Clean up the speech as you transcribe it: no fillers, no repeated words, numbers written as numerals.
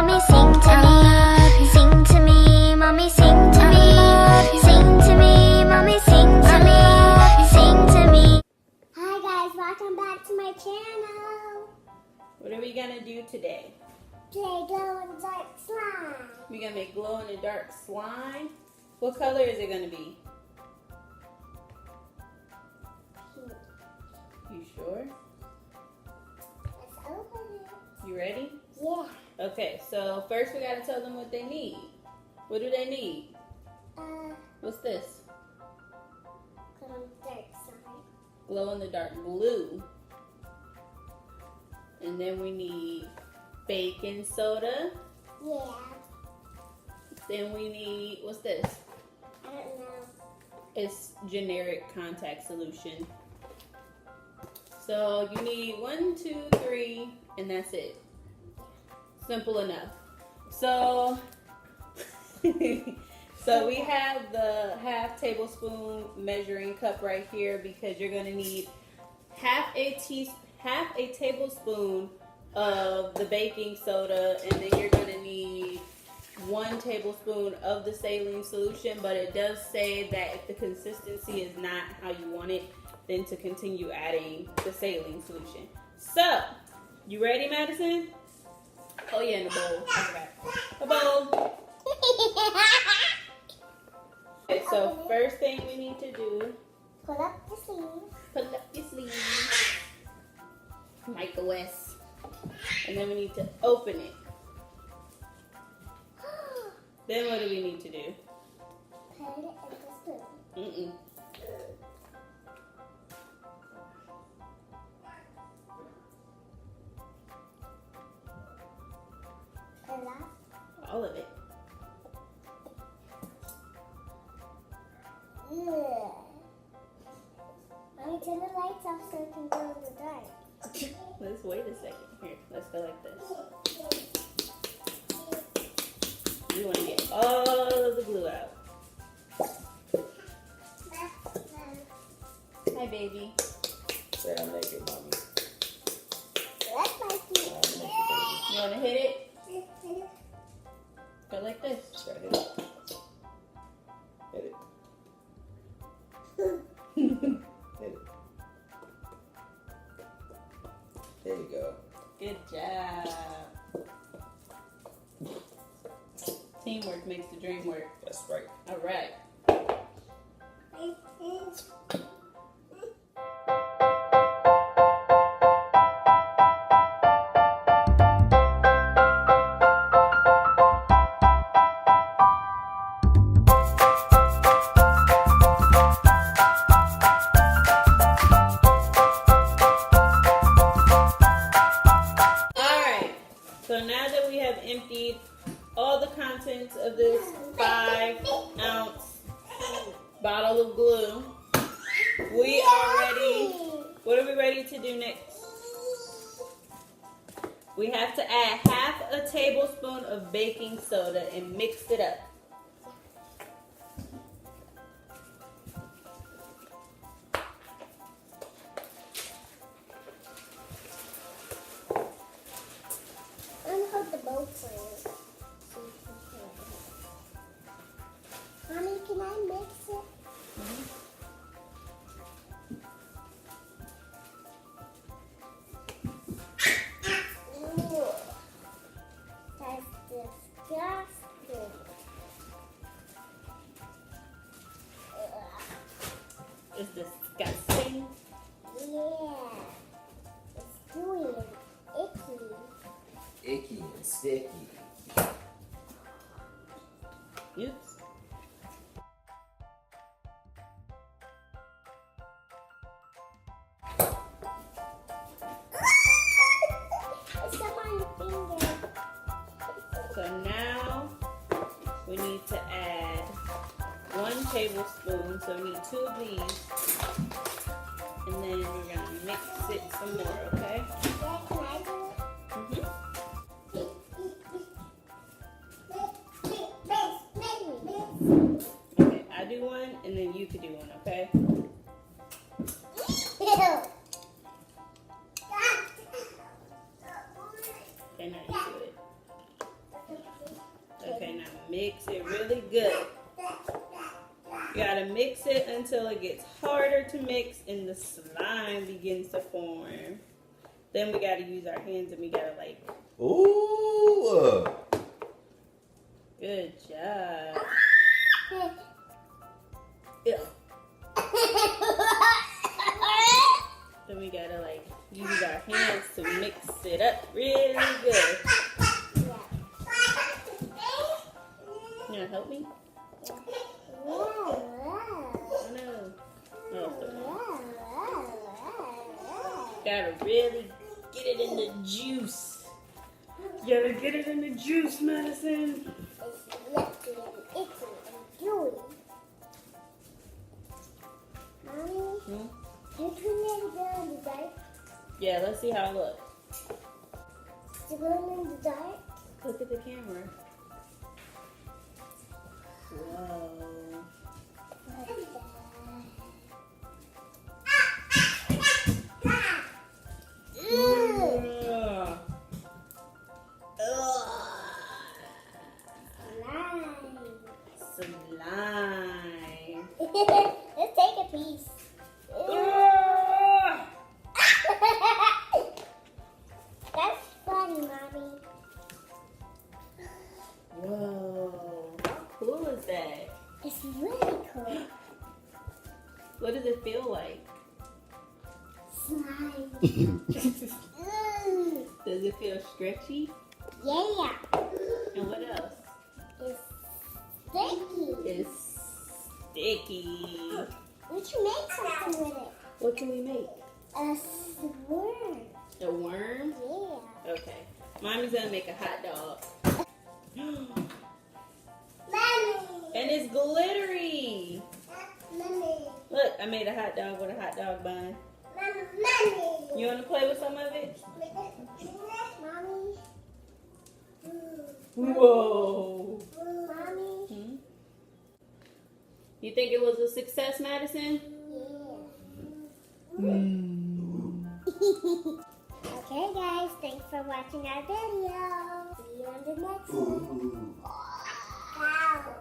mommy, sing to me. Sing to me, mommy, sing to me. Sing to me, mommy, sing to me. Sing to me. Hi guys, welcome back to my channel. What are we gonna do today? Play glow in the dark slime. We're gonna make glow in the dark slime. What color is it gonna be? Pink. You sure? Let's open it. You ready? Yeah. Okay, so first we gotta tell them what they need. What do they need? Glow What's this? in the dark slime. Glow in the dark glue. And then we need baking soda. Yeah. Then we need, what's this? I don't know. It's generic contact solution. So you need 1, 2, 3, and that's it. Simple enough. So, so we have the half tablespoon measuring cup right here because you're gonna need half a tablespoon of the baking soda, and then you're gonna need 1 tablespoon of the saline solution. But it does say that if the consistency is not how you want it, then to continue adding the saline solution. So, you ready, Madison? Oh yeah, in a bowl. I forgot. A bowl. Okay, so first thing we need to do, Pull up the sleeve. pull up your sleeve. Michael West. And then we need to open it. Then what do we need to do? Put it in the spoon. Mm-mm. Pull up. All of it. Ugh. Let me turn the lights off so it can go in the dark. Let's wait a second. Here, let's go like this. We want to get all of the glue out. Hi, baby. Say I'm naked, mommy. That's my feet. I'm naked, baby. You want to hit it? Go like this. Gotta hit it. Hit it. Hit it. There you go. Good job. Teamwork makes the dream work. That's right. All right. So now that we have emptied all the contents of this 5-ounce bottle of glue, we are ready. What are we ready to do next? We have to add half a tablespoon of baking soda and mix it up. Hold the bowl for you. Mommy, can I mix it? Ooh, that's disgusting. It's disgusting. Yeah, it's gooey and icky. Icky and sticky. Oops. It's up on your finger. So now we need to add 1 tablespoon. So we need 2 of these. And then we're going to mix it some more, okay? Yeah, can I do it? Okay, I do one and then you can do one, okay? Okay, now you do it. mix it really good. You gotta mix it until it gets harder to mix and the slime begins to form. Then we gotta use our hands and we gotta like. Ooh. Good job. Yeah. Then we gotta like use our hands to mix it up really good. You gonna help me? Oh no. Oh, gotta really get it in the juice. You gotta get it in the juice, Madison. It's yucky and itchy and gooey. Mommy, can you turn that down in the dark? Yeah, let's see how it looks. Is it going in the dark? Look at the camera. Whoa. Ugh. Slime. Let's take a piece. Ugh. That's funny, Mommy. Whoa. How cool is that? It's really cool. What does it feel like? Slime. Does it feel stretchy? Yeah. And what else? It's sticky. It's sticky. We should make something with it. What can we make? A worm. A worm? Yeah. Okay. Mommy's gonna make a hot dog. Mommy. And it's glittery. Mommy. Look, I made a hot dog with a hot dog bun. Mommy. You wanna play with some of it? Mommy. Whoa. Mommy. Hmm? You think it was a success, Madison? Yeah. Okay, guys. Thanks for watching our video. See you on the next one. Wow.